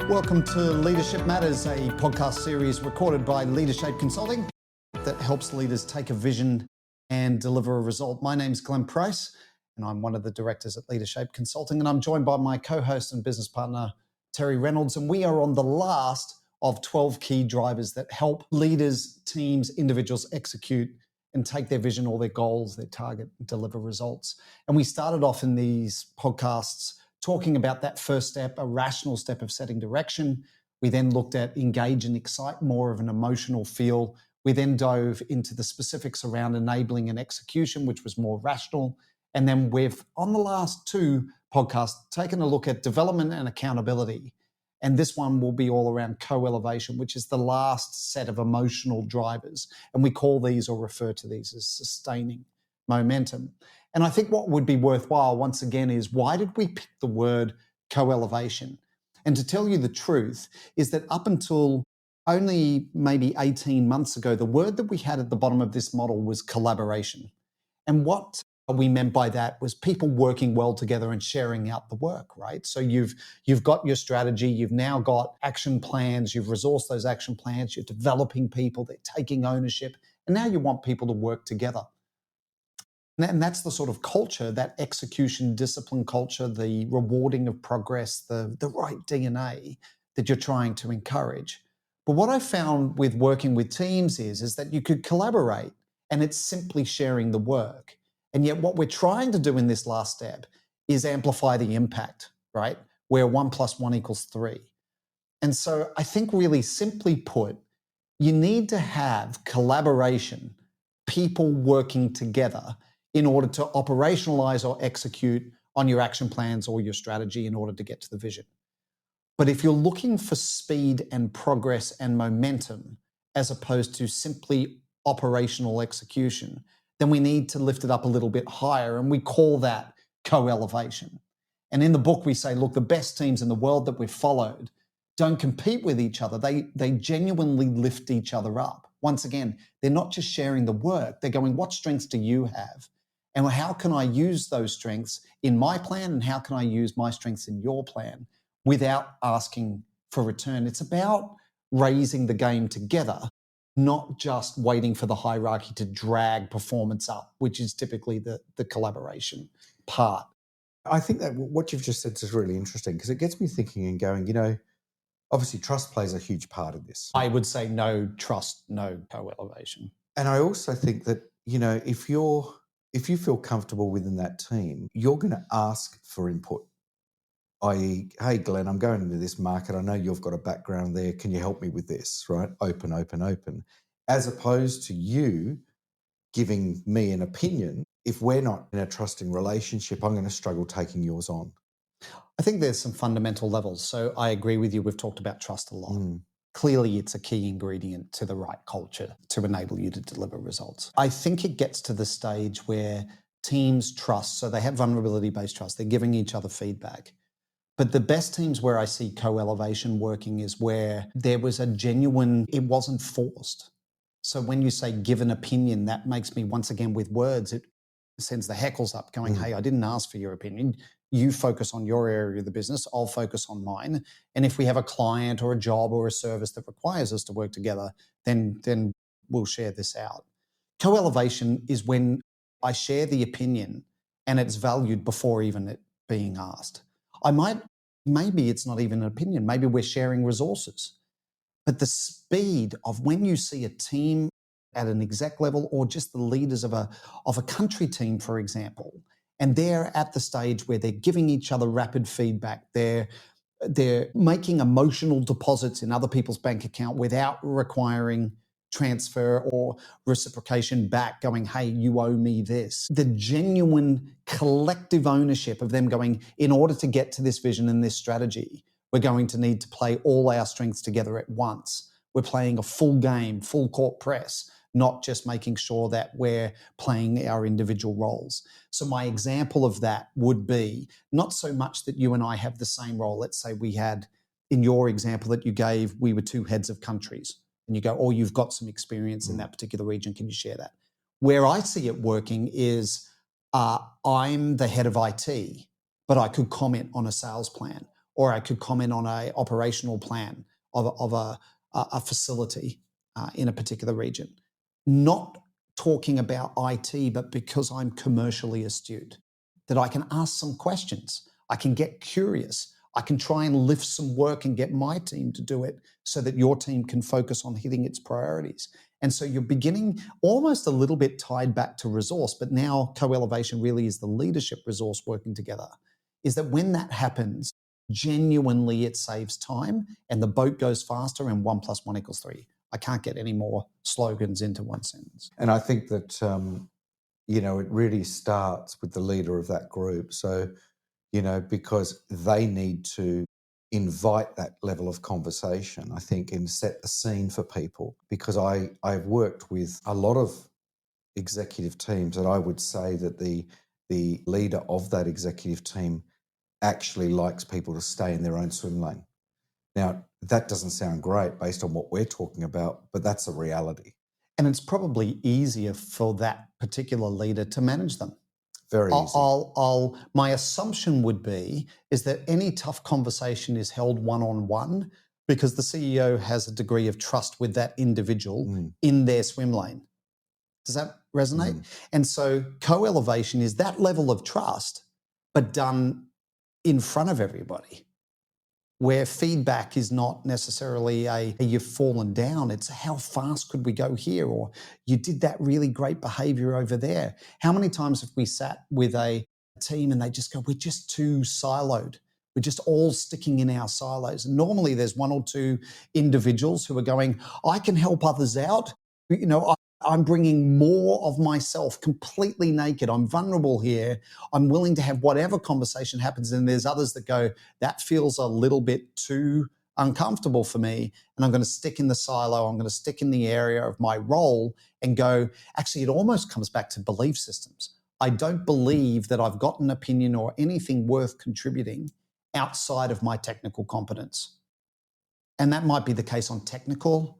Welcome to Leadership Matters, a podcast series recorded by Leadership Consulting that helps leaders take a vision and deliver a result. My name's Glenn Price, and I'm one of the directors at Leadership Consulting, and I'm joined by my co-host and business partner, Terry Reynolds, and we are on the last of 12 key drivers that help leaders, teams, individuals execute and take their vision or their goals, their target, and deliver results. And we started off in these podcasts talking about that first step, a rational step of setting direction. We then looked at engage and excite, more of an emotional feel. We then dove into the specifics around enabling and execution, which was more rational. And then we've, on the last two podcasts, taken a look at development and accountability. And this one will be all around co-elevation, which is the last set of emotional drivers. And we call these or refer to these as sustaining momentum. And I think what would be worthwhile, once again, is why did we pick the word co-elevation? And to tell you the truth is that up until only maybe 18 months ago, the word that we had at the bottom of this model was collaboration. And what we meant by that was people working well together and sharing out the work, right? So you've got your strategy, you've now got action plans, you've resourced those action plans, you're developing people, they're taking ownership, and now you want people to work together. And that's the sort of culture, that execution discipline culture, the rewarding of progress, the right DNA that you're trying to encourage. But what I found with working with teams is that you could collaborate and it's simply sharing the work. And yet what we're trying to do in this last step is amplify the impact, right? Where 1 + 1 = 3. And so I think really simply put, you need to have collaboration, people working together in order to operationalize or execute on your action plans or your strategy in order to get to the vision. But if you're looking for speed and progress and momentum, as opposed to simply operational execution, then we need to lift it up a little bit higher, and we call that co-elevation. And in the book, we say, look, the best teams in the world that we've followed don't compete with each other. They genuinely lift each other up. Once again, they're not just sharing the work. They're going, what strengths do you have? And how can I use those strengths in my plan? And how can I use my strengths in your plan without asking for return? It's about raising the game together, not just waiting for the hierarchy to drag performance up, which is typically the collaboration part. I think that what you've just said is really interesting because it gets me thinking and going, obviously trust plays a huge part of this. I would say no trust, no co-elevation. And I also think that, if you feel comfortable within that team, you're going to ask for input, i.e., hey, Glenn, I'm going into this market. I know you've got a background there. Can you help me with this, right? Open, open, open. As opposed to you giving me an opinion. If we're not in a trusting relationship, I'm going to struggle taking yours on. I think there's some fundamental levels. So I agree with you. We've talked about trust a lot. Clearly, it's a key ingredient to the right culture to enable you to deliver results. I think it gets to the stage where teams trust, so they have vulnerability-based trust. They're giving each other feedback. But the best teams where I see co-elevation working is where there was a genuine, it wasn't forced. So when you say give an opinion, that makes me, once again, with words, it sends the heckles up going, hey, I didn't ask for your opinion. You focus on your area of the business, I'll focus on mine. And if we have a client or a job or a service that requires us to work together, then we'll share this out. Co-elevation is when I share the opinion and it's valued before even it being asked. Maybe it's not even an opinion, maybe we're sharing resources. But the speed of when you see a team at an exec level or just the leaders of a country team, for example, and they're at the stage where they're giving each other rapid feedback, they're making emotional deposits in other people's bank account without requiring transfer or reciprocation back, going, hey, you owe me this. The genuine collective ownership of them going, in order to get to this vision and this strategy, we're going to need to play all our strengths together at once. We're playing a full game, full court press, not just making sure that we're playing our individual roles. So my example of that would be not so much that you and I have the same role. Let's say we had, in your example that you gave, we were two heads of countries. And you go, oh, you've got some experience in that particular region. Can you share that? Where I see it working is I'm the head of IT, but I could comment on a sales plan. or I could comment on a operational plan of a facility in a particular region. Not talking about IT, but because I'm commercially astute, that I can ask some questions. I can get curious. I can try and lift some work and get my team to do it so that your team can focus on hitting its priorities. And so you're beginning almost a little bit tied back to resource, but now co-elevation really is the leadership resource working together. Is that when that happens, genuinely it saves time and the boat goes faster and 1 + 1 = 3. I can't get any more slogans into one sentence. And I think that, it really starts with the leader of that group. So, because they need to invite that level of conversation, I think, and set the scene for people. Because I've worked with a lot of executive teams, and I would say that the leader of that executive team actually likes people to stay in their own swim lane. Now, that doesn't sound great based on what we're talking about, but that's a reality. And it's probably easier for that particular leader to manage them. Very easy. My assumption would be is that any tough conversation is held one-on-one because the CEO has a degree of trust with that individual in their swim lane. Does that resonate? And so co-elevation is that level of trust, but done in front of everybody, where feedback is not necessarily a you've fallen down. It's how fast could we go here? Or you did that really great behavior over there. How many times have we sat with a team and they just go, we're just too siloed. We're just all sticking in our silos. And normally there's 1 or 2 individuals who are going, I can help others out. I'm bringing more of myself completely naked. I'm vulnerable here. I'm willing to have whatever conversation happens. And there's others that go, that feels a little bit too uncomfortable for me. And I'm going to stick in the silo. I'm going to stick in the area of my role and go, actually, it almost comes back to belief systems. I don't believe that I've got an opinion or anything worth contributing outside of my technical competence. And that might be the case on technical.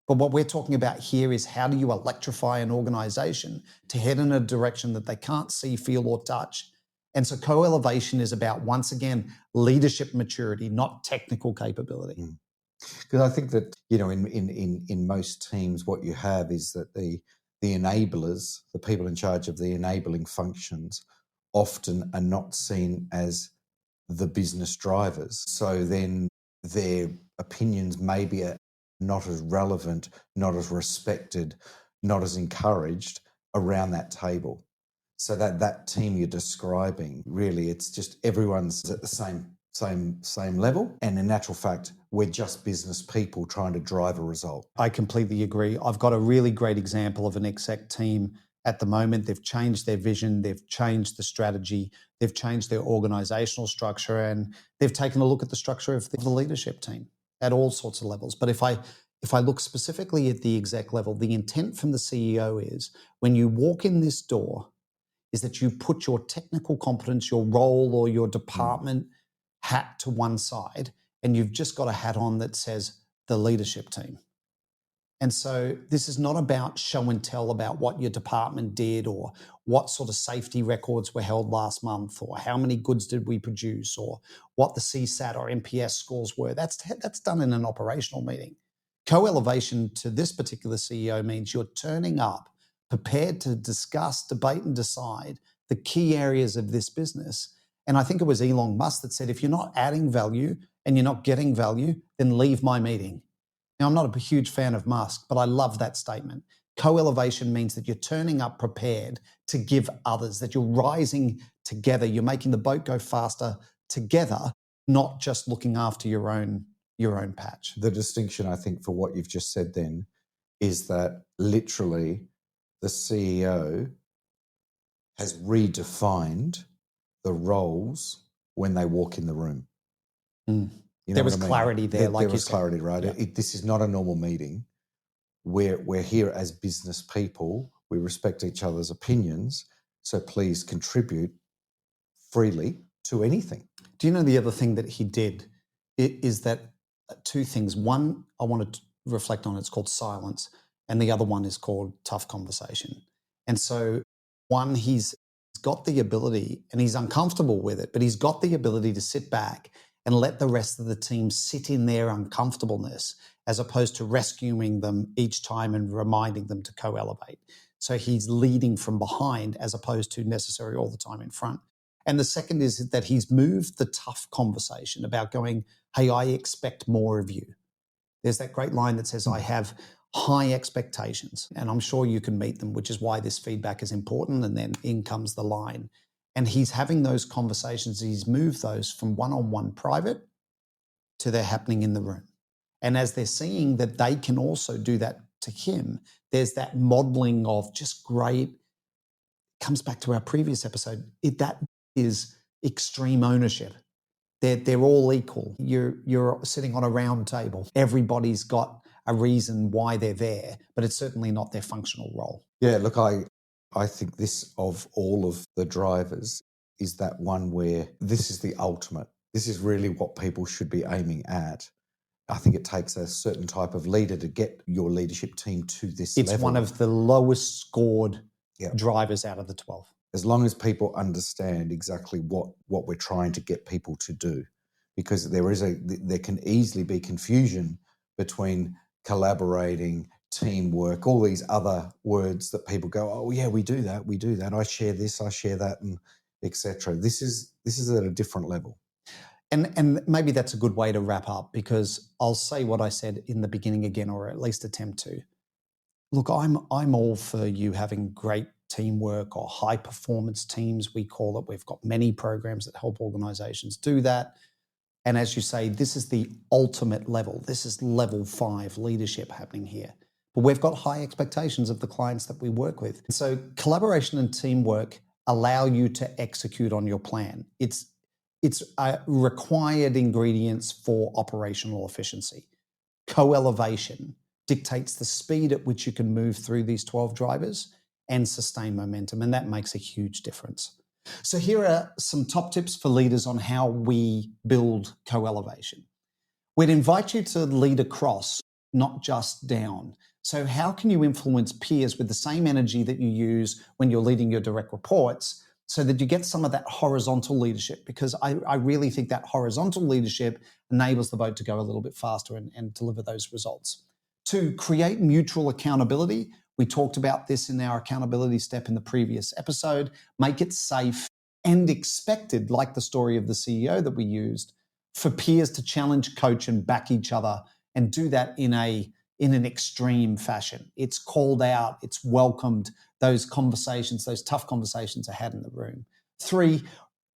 But what we're talking about here is how do you electrify an organization to head in a direction that they can't see, feel, or touch. And so co-elevation is about, once again, leadership maturity, not technical capability. Because I think that, in most teams, what you have is that the enablers, the people in charge of the enabling functions, often are not seen as the business drivers. So then their opinions maybe are not as relevant, not as respected, not as encouraged around that table. So that team you're describing, really, it's just everyone's at the same level. And in actual fact, we're just business people trying to drive a result. I completely agree. I've got a really great example of an exec team at the moment. They've changed their vision, they've changed the strategy, they've changed their organizational structure, and they've taken a look at the structure of the leadership team at all sorts of levels. But if I look specifically at the exec level, the intent from the CEO is when you walk in this door is that you put your technical competence, your role or your department hat to one side, and you've just got a hat on that says the leadership team. And so this is not about show and tell about what your department did or what sort of safety records were held last month or how many goods did we produce or what the CSAT or NPS scores were. That's done in an operational meeting. Co-elevation to this particular CEO means you're turning up prepared to discuss, debate, and decide the key areas of this business. And I think it was Elon Musk that said, if you're not adding value and you're not getting value, then leave my meeting. Now, I'm not a huge fan of Musk, but I love that statement. Co-elevation means that you're turning up prepared to give others, that you're rising together, you're making the boat go faster together, not just looking after your own patch. The distinction, I think, for what you've just said then is that literally the CEO has redefined the roles when they walk in the room. There was clarity there, like you said. There was clarity, right? Yeah. This is not a normal meeting. We're here as business people. We respect each other's opinions. So please contribute freely to anything. Do you know the other thing that he did is that 2 things. One, I wanted to reflect on, it's called silence. And the other one is called tough conversation. And so one, he's got the ability, and he's uncomfortable with it, but he's got the ability to sit back and let the rest of the team sit in their uncomfortableness as opposed to rescuing them each time and reminding them to co-elevate. So he's leading from behind as opposed to necessarily all the time in front. And the second is that he's moved the tough conversation about going, hey, I expect more of you. There's that great line that says, I have high expectations and I'm sure you can meet them, which is why this feedback is important. And then in comes the line. And he's having those conversations. He's moved those from one-on-one private to they're happening in the room. And as they're seeing that they can also do that to him, there's that modeling of just great, comes back to our previous episode, that is extreme ownership. They're all equal. You're sitting on a round table. Everybody's got a reason why they're there, but it's certainly not their functional role. Yeah, look, I think this, of all of the drivers, is that one where this is the ultimate. This is really what people should be aiming at. I think it takes a certain type of leader to get your leadership team to this level. It's one of the lowest scored drivers out of the 12. As long as people understand exactly what we're trying to get people to do, because there can easily be confusion between collaborating, teamwork, all these other words that people go, oh yeah, we do that. I share this, I share that, and etc. This is at a different level. And maybe that's a good way to wrap up, because I'll say what I said in the beginning again, or at least attempt to. Look, I'm all for you having great teamwork or high performance teams, we call it. We've got many programs that help organizations do that. And as you say, this is the ultimate level. This is level 5 leadership happening here. But we've got high expectations of the clients that we work with. So collaboration and teamwork allow you to execute on your plan. It's required ingredients for operational efficiency. Co-elevation dictates the speed at which you can move through these 12 drivers and sustain momentum, and that makes a huge difference. So here are some top tips for leaders on how we build co-elevation. We'd invite you to lead across, not just down. So how can you influence peers with the same energy that you use when you're leading your direct reports, so that you get some of that horizontal leadership? Because I really think that horizontal leadership enables the boat to go a little bit faster and deliver those results. 2, create mutual accountability. We talked about this in our accountability step in the previous episode. Make it safe and expected, like the story of the CEO that we used, for peers to challenge, coach, and back each other, and do that in an extreme fashion. It's called out, it's welcomed. Those conversations, those tough conversations are had in the room. 3,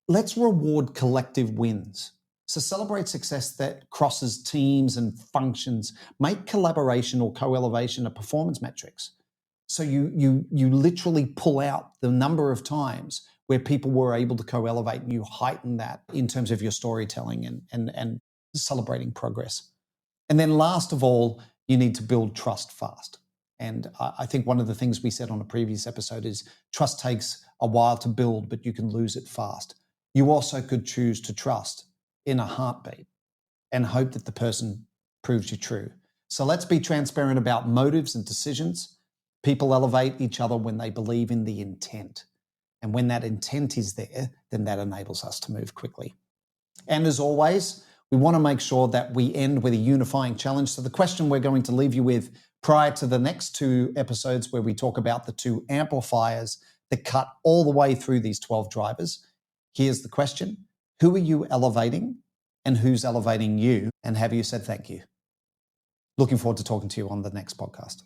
let's reward collective wins. So celebrate success that crosses teams and functions. Make collaboration or co-elevation a performance metrics. So you literally pull out the number of times where people were able to co-elevate, and you heighten that in terms of your storytelling and celebrating progress. And then last of all, you need to build trust fast. And I think one of the things we said on a previous episode is trust takes a while to build, but you can lose it fast. You also could choose to trust in a heartbeat and hope that the person proves you true. So let's be transparent about motives and decisions. People elevate each other when they believe in the intent. And when that intent is there, then that enables us to move quickly. And as always, we want to make sure that we end with a unifying challenge. So the question we're going to leave you with prior to the next 2 episodes, where we talk about the 2 amplifiers that cut all the way through these 12 drivers. Here's the question: who are you elevating, and who's elevating you? And have you said thank you? Looking forward to talking to you on the next podcast.